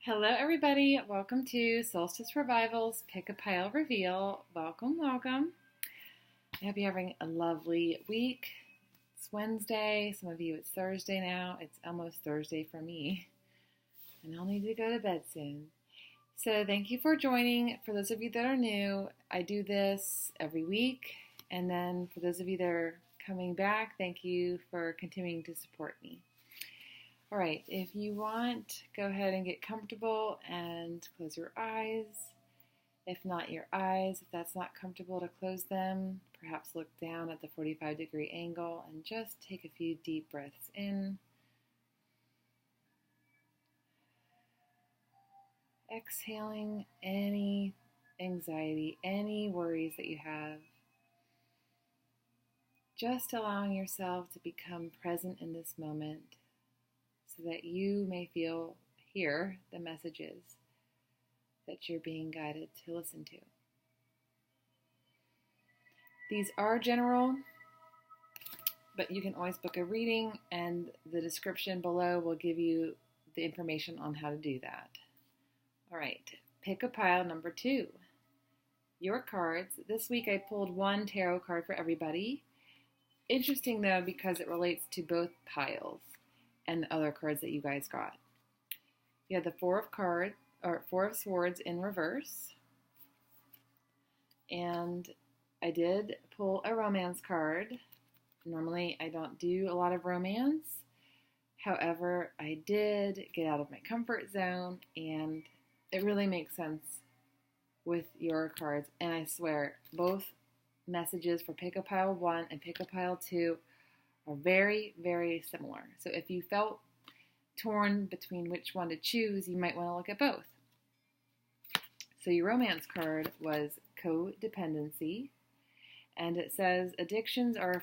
Hello, everybody. Welcome to Soulstice Revival's Pick a Pile Reveal. Welcome, welcome. I hope you're having a lovely week. It's Wednesday. Some of you, it's Thursday now. It's almost Thursday for me. And I'll need to go to bed soon. So thank you for joining. For those of you that are new, I do this every week. And then for those of you that are coming back, thank you for continuing to support me. All right, if you want, go ahead and get comfortable and close your eyes. If not your eyes, if that's not comfortable to close them, perhaps look down at the 45-degree angle and just take a few deep breaths in. Exhaling any anxiety, any worries that you have. Just allowing yourself to become present in this moment, so that you may hear the messages that you're being guided to listen to. These are general, but you can always book a reading, and the description below will give you the information on how to do that. All right, pick a pile number 2. Your cards. This week I pulled one tarot card for everybody. Interesting though, because it relates to both piles and the other cards that you guys got. You have the Four of Swords in reverse. And I did pull a romance card. Normally I don't do a lot of romance. However, I did get out of my comfort zone, and it really makes sense with your cards. And I swear, both messages for Pick a Pile 1 and Pick a Pile 2 are very, very similar. So if you felt torn between which one to choose, you might want to look at both. So your romance card was codependency, and it says addictions are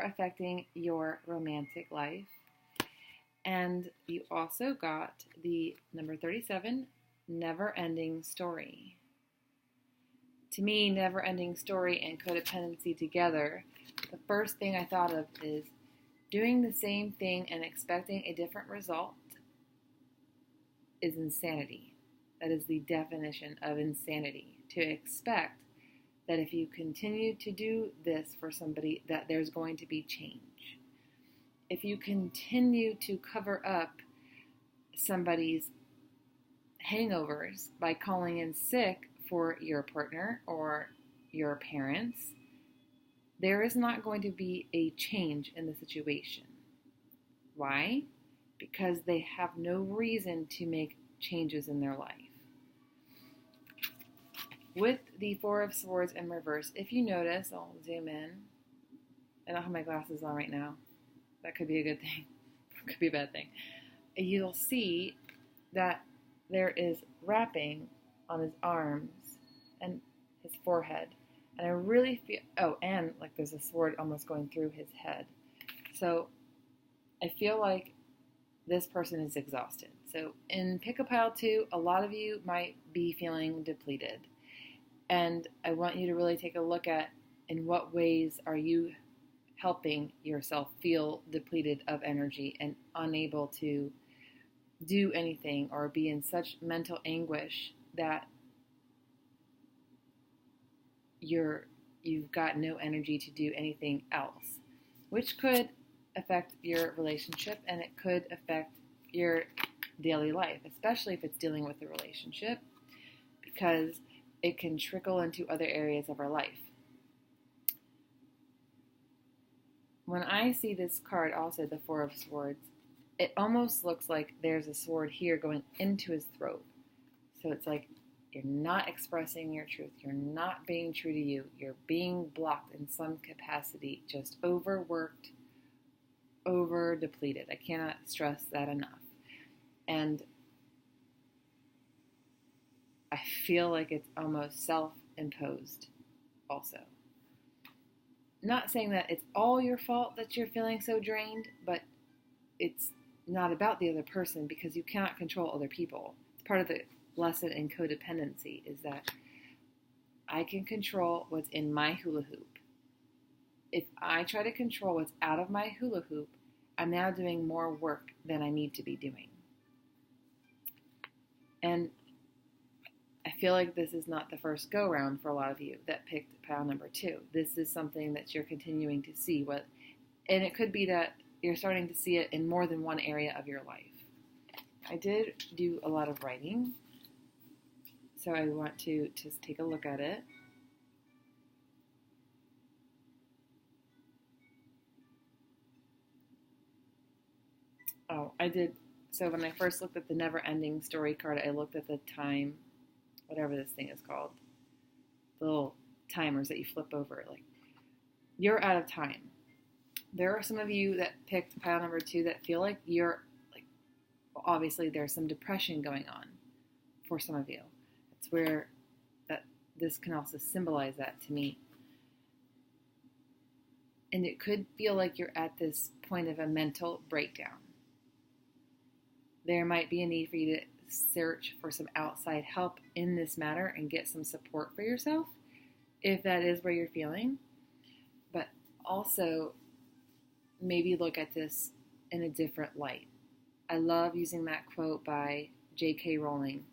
affecting your romantic life. And you also got the number 37, never-ending story. To me, never-ending story and codependency together, the first thing I thought of is doing the same thing and expecting a different result is insanity. That is the definition of insanity. To expect that if you continue to do this for somebody, that there's going to be change. If you continue to cover up somebody's hangovers by calling in sick for your partner or your parents, there is not going to be a change in the situation. Why? Because they have no reason to make changes in their life. With the Four of Swords in reverse, if you notice, I'll zoom in. I don't have my glasses on right now. That could be a good thing. It could be a bad thing. You'll see that there is wrapping on his arms and his forehead. And I really feel, and like there's a sword almost going through his head. So I feel like this person is exhausted. So in Pick a Pile 2, a lot of you might be feeling depleted. And I want you to really take a look at in what ways are you helping yourself feel depleted of energy and unable to do anything or be in such mental anguish that you've got no energy to do anything else, which could affect your relationship, and it could affect your daily life, especially if it's dealing with a relationship, because it can trickle into other areas of our life. When I see this card, also the Four of Swords, it almost looks like there's a sword here going into his throat. So it's like you're not expressing your truth. You're not being true to you. You're being blocked in some capacity, just overworked, over depleted. I cannot stress that enough. And I feel like it's almost self-imposed also. Not saying that it's all your fault that you're feeling so drained, but it's not about the other person, because you cannot control other people. It's part of the lesson in codependency is that I can control what's in my hula hoop. If I try to control what's out of my hula hoop, I'm now doing more work than I need to be doing. And I feel like this is not the first go round for a lot of you that picked pile number 2. This is something that you're continuing to see. And it could be that you're starting to see it in more than one area of your life. I did do a lot of writing, so I want to just take a look at it. Oh, I did. So when I first looked at the never-ending story card, I looked at the time, whatever this thing is called, the little timers that you flip over. Like, you're out of time. There are some of you that picked pile number 2 that feel like you're, like, well, obviously there's some depression going on for some of you. It's where this can also symbolize that to me. And it could feel like you're at this point of a mental breakdown. There might be a need for you to search for some outside help in this matter and get some support for yourself, if that is where you're feeling. But also, maybe look at this in a different light. I love using that quote by J.K. Rowling.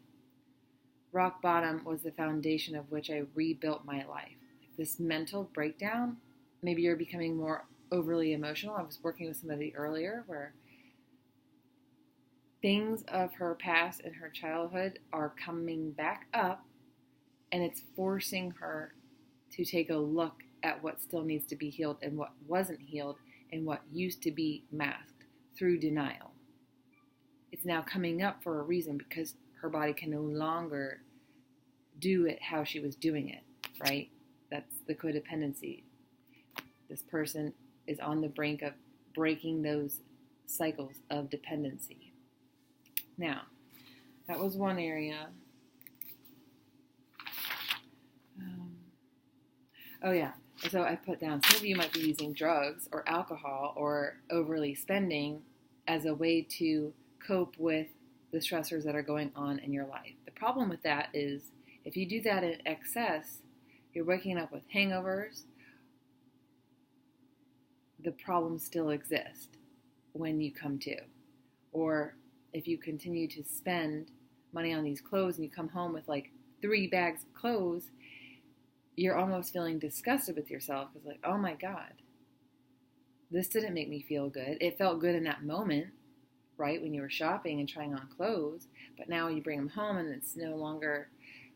Rock bottom was the foundation of which I rebuilt my life. This mental breakdown, maybe you're becoming more overly emotional. I was working with somebody earlier where things of her past and her childhood are coming back up, and it's forcing her to take a look at what still needs to be healed and what wasn't healed and what used to be masked through denial. It's now coming up for a reason because her body can no longer do it how she was doing it, right? That's the codependency. This person is on the brink of breaking those cycles of dependency. Now, that was one area. Oh yeah, so I put down some of you might be using drugs or alcohol or overly spending as a way to cope with the stressors that are going on in your life. The problem with that is if you do that in excess, you're waking up with hangovers. The problems still exist when you come to. Or if you continue to spend money on these clothes and you come home with like 3 bags of clothes, you're almost feeling disgusted with yourself because like, oh my God, this didn't make me feel good. It felt good in that moment, right, when you were shopping and trying on clothes, but now you bring them home and it's no longer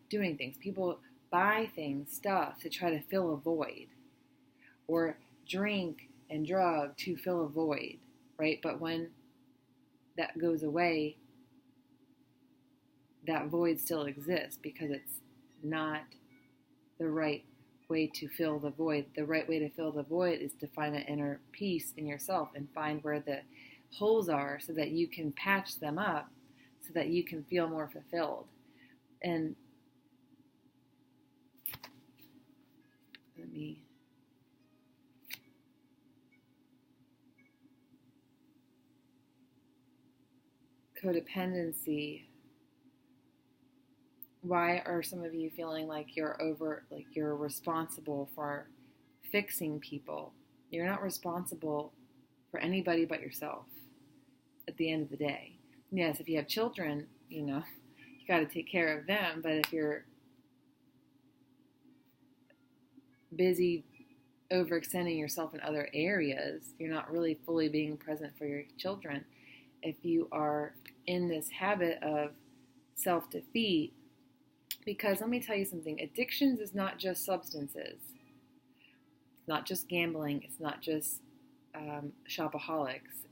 doing things. People buy things, stuff to try to fill a void, or drink and drug to fill a void, right? But when that goes away, that void still exists because it's not the right way to fill the void. The right way to fill the void is to find an inner peace in yourself and find where the holes are so that you can patch them up so that you can feel more fulfilled. And let me codependency. Why are some of you feeling like you're responsible for fixing people? You're not responsible for anybody but yourself at the end of the day. Yes, if you have children, you got to take care of them, but if you're busy overextending yourself in other areas, you're not really fully being present for your children. If you are in this habit of self-defeat, because let me tell you something, addictions is not just substances. It's not just gambling. It's not just shopaholics.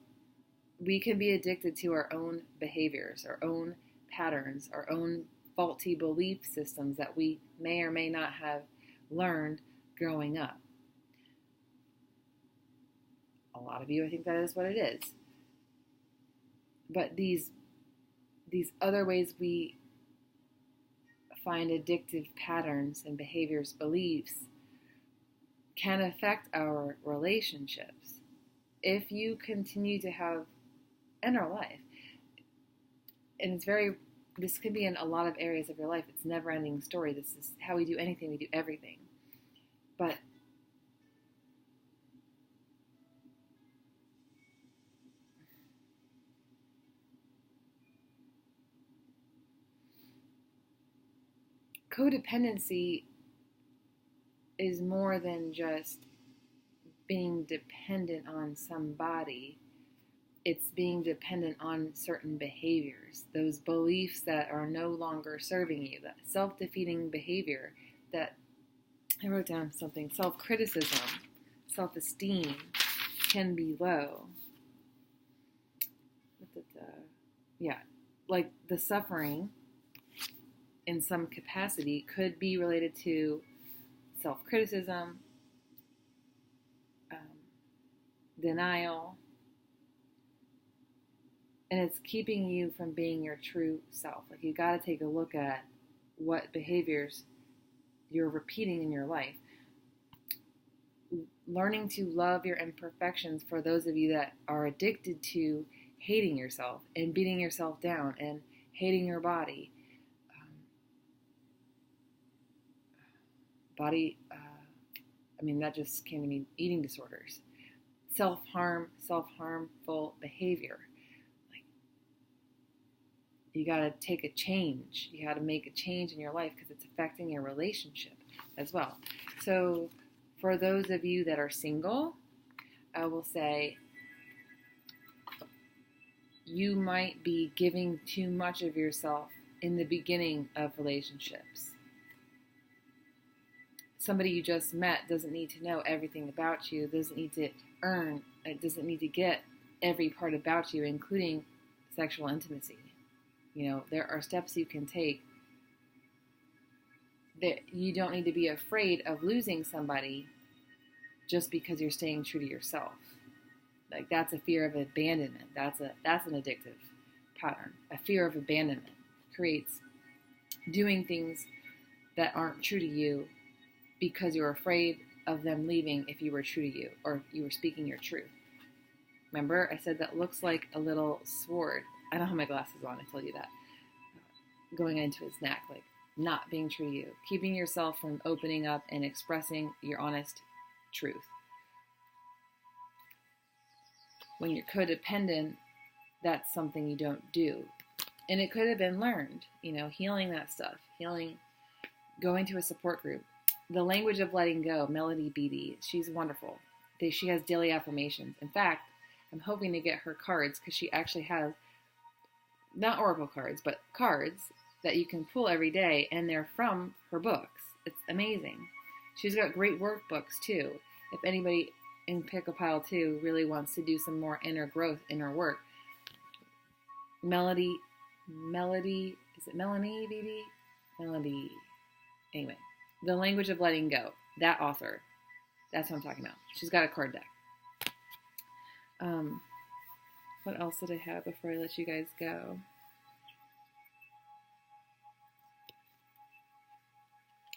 We can be addicted to our own behaviors, our own patterns, our own faulty belief systems that we may or may not have learned growing up. A lot of you, I think that is what it is. But these other ways we find addictive patterns and behaviors, beliefs, can affect our relationships. If you continue to have in our life, and this could be in a lot of areas of your life, it's a never-ending story. This is how we do anything, we do everything. But codependency is more than just being dependent on somebody. It's being dependent on certain behaviors, those beliefs that are no longer serving you, that self-defeating behavior that I wrote down something, self-criticism, self-esteem can be low. Yeah, like the suffering in some capacity could be related to self-criticism, denial, and it's keeping you from being your true self. Like, you got to take a look at what behaviors you're repeating in your life. Learning to love your imperfections for those of you that are addicted to hating yourself and beating yourself down and hating your body. That just came to me, eating disorders. Self-harm, self-harmful behavior. Like, you got to take a change. You got to make a change in your life because it's affecting your relationship as well. So for those of you that are single, I will say you might be giving too much of yourself in the beginning of relationships. Somebody you just met doesn't need to know everything about you, doesn't need to earn, it doesn't need to get every part about you, including sexual intimacy. There are steps you can take that you don't need to be afraid of losing somebody just because you're staying true to yourself. Like, that's a fear of abandonment. That's an addictive pattern. A fear of abandonment creates doing things that aren't true to you because you're afraid of them leaving if you were true to you or you were speaking your truth. Remember, I said that looks like a little sword. I don't have my glasses on, I told you that. Going into his neck, like not being true to you. Keeping yourself from opening up and expressing your honest truth. When you're codependent, that's something you don't do. And it could have been learned, healing that stuff, going to a support group. The language of letting go, Melody Beatty, she's wonderful. She has daily affirmations. In fact, I'm hoping to get her cards because she actually has, not oracle cards, but cards that you can pull every day, and they're from her books. It's amazing. She's got great workbooks too. If anybody in Pick a Pile 2 really wants to do some more inner growth, inner work, Melody, is it Melanie Beatty? Melody, anyway. The Language of Letting Go, that author, that's what I'm talking about. She's got a card deck. What else did I have before I let you guys go?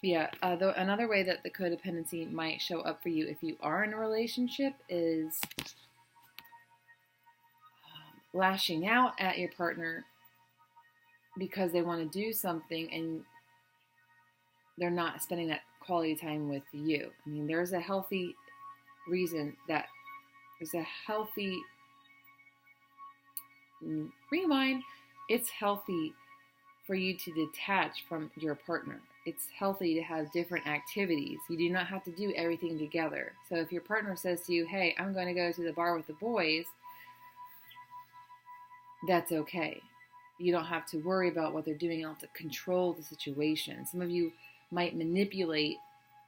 Yeah, though another way that the codependency might show up for you if you are in a relationship is lashing out at your partner because they want to do something and they're not spending that quality time with you. There's a healthy reason that there's a healthy rewind. It's healthy for you to detach from your partner. It's healthy to have different activities. You do not have to do everything together. So if your partner says to you, hey, I'm going to go to the bar with the boys, that's okay. You don't have to worry about what they're doing. You don't have to control the situation. Some of you might manipulate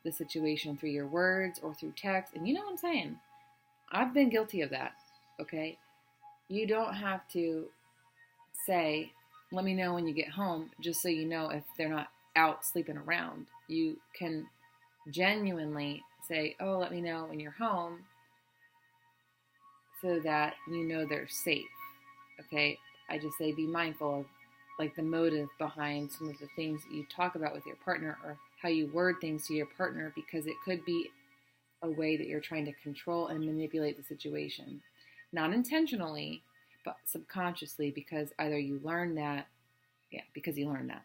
the situation through your words or through text. And you know what I'm saying? I've been guilty of that, okay? You don't have to say, let me know when you get home, just so you know if they're not out sleeping around. You can genuinely say, oh, let me know when you're home, so that you know they're safe, okay? I just say be mindful of like the motive behind some of the things that you talk about with your partner or how you word things to your partner, because it could be a way that you're trying to control and manipulate the situation. Not intentionally, but subconsciously, because either you learned that, because you learned that.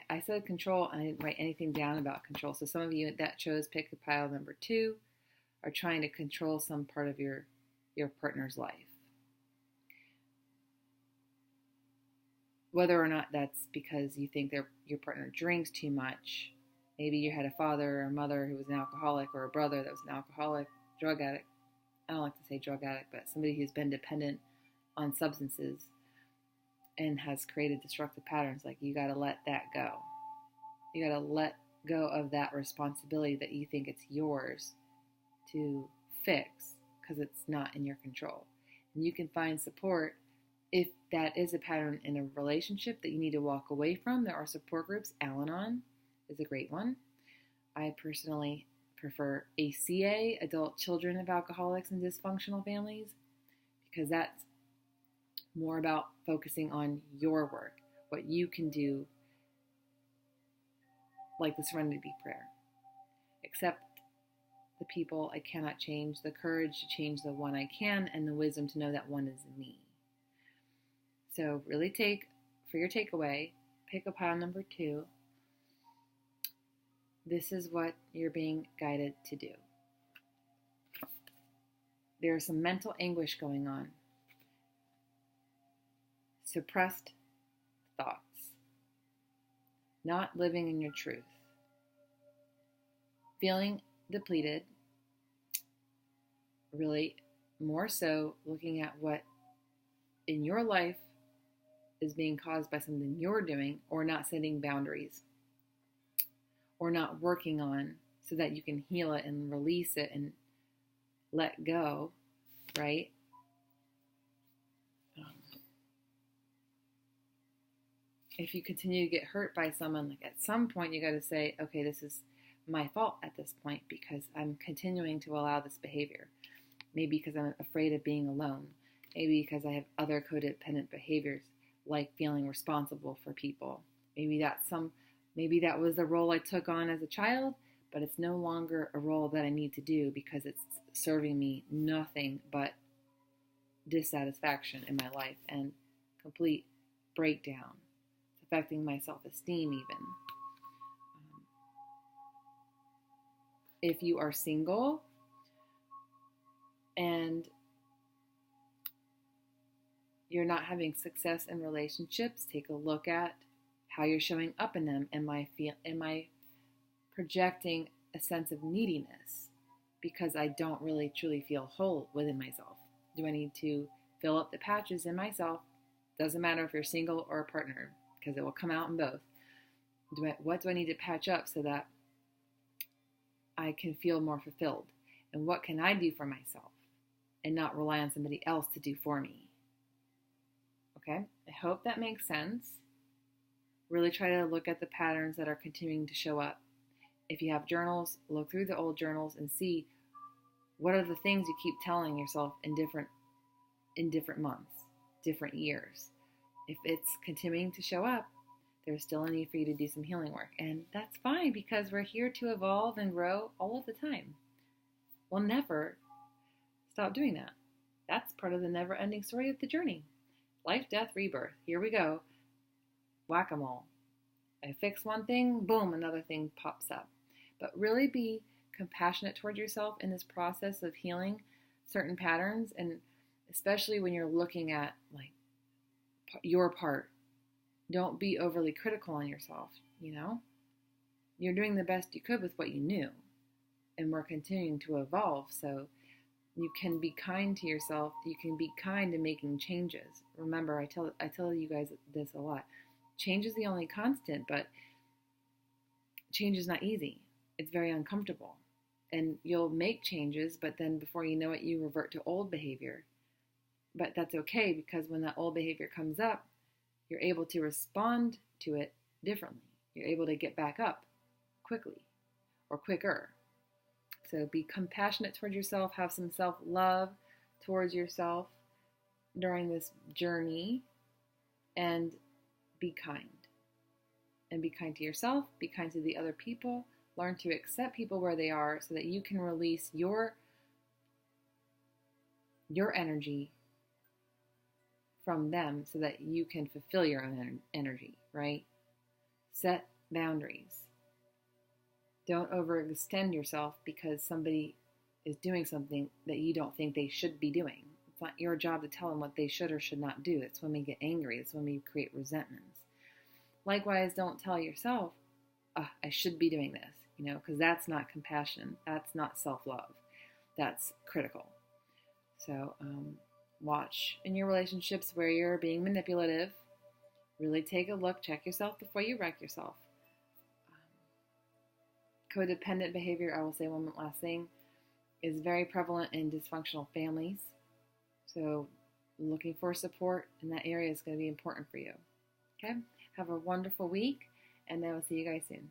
I said control, and I didn't write anything down about control. So some of you that chose Pick a Pile number 2 are trying to control some part of your partner's life. whether or not that's because you think your partner drinks too much. Maybe you had a father or a mother who was an alcoholic, or a brother that was an alcoholic, drug addict. I don't like to say drug addict, but somebody who's been dependent on substances and has created destructive patterns. Like, you got to let that go. You got to let go of that responsibility that you think it's yours to fix, because it's not in your control. And you can find support if that is a pattern in a relationship that you need to walk away from. There are support groups. Al-Anon is a great one. I personally prefer ACA, Adult Children of Alcoholics and Dysfunctional Families, because that's more about focusing on your work, what you can do, like the Serenity Prayer. Accept the people I cannot change, the courage to change the one I can, and the wisdom to know that one is me. So really for your takeaway, pick a pile number 2. This is what you're being guided to do. There's some mental anguish going on. Suppressed thoughts. Not living in your truth. Feeling depleted. Really, more so looking at what in your life is being caused by something you're doing, or not setting boundaries, or not working on so that you can heal it and release it and let go, right? If you continue to get hurt by someone, like, at some point you got to say, okay, this is my fault at this point, because I'm continuing to allow this behavior. Maybe because I'm afraid of being alone. Maybe because I have other codependent behaviors, like feeling responsible for people. Maybe that was the role I took on as a child, but it's no longer a role that I need to do because it's serving me nothing but dissatisfaction in my life and complete breakdown. It's affecting my self-esteem even. If you are single and you're not having success in relationships, take a look at how you're showing up in them. Am I projecting a sense of neediness because I don't really truly feel whole within myself? Do I need to fill up the patches in myself? Doesn't matter if you're single or a partner, because it will come out in both. What do I need to patch up so that I can feel more fulfilled? And what can I do for myself and not rely on somebody else to do for me? Okay, I hope that makes sense. Really try to look at the patterns that are continuing to show up. If you have journals, look through the old journals and see what are the things you keep telling yourself in different months, different years. If it's continuing to show up, there's still a need for you to do some healing work. And that's fine, because we're here to evolve and grow all of the time. We'll never stop doing that. That's part of the never-ending story of the journey. Life, death, rebirth. Here we go. Whack-a-mole. I fix one thing, boom, another thing pops up. But really be compassionate toward yourself in this process of healing certain patterns, and especially when you're looking at like your part. Don't be overly critical on yourself, You're doing the best you could with what you knew, and we're continuing to evolve, so you can be kind to yourself. You can be kind in making changes. Remember, I tell you guys this a lot. Change is the only constant, but change is not easy. It's very uncomfortable. And you'll make changes, but then before you know it, you revert to old behavior. But that's okay, because when that old behavior comes up, you're able to respond to it differently. You're able to get back up quickly or quicker. So be compassionate towards yourself. Have some self-love towards yourself during this journey, and be kind. And be kind to yourself. Be kind to the other people. Learn to accept people where they are so that you can release your energy from them so that you can fulfill your own energy, right? Set boundaries. Don't overextend yourself because somebody is doing something that you don't think they should be doing. It's not your job to tell them what they should or should not do. It's when we get angry. It's when we create resentments. Likewise, don't tell yourself, I should be doing this, because that's not compassion. That's not self-love. That's critical. So watch in your relationships where you're being manipulative. Really take a look. Check yourself before you wreck yourself. Codependent behavior, I will say one last thing, is very prevalent in dysfunctional families. So looking for support in that area is going to be important for you. Okay? Have a wonderful week, and I will see you guys soon.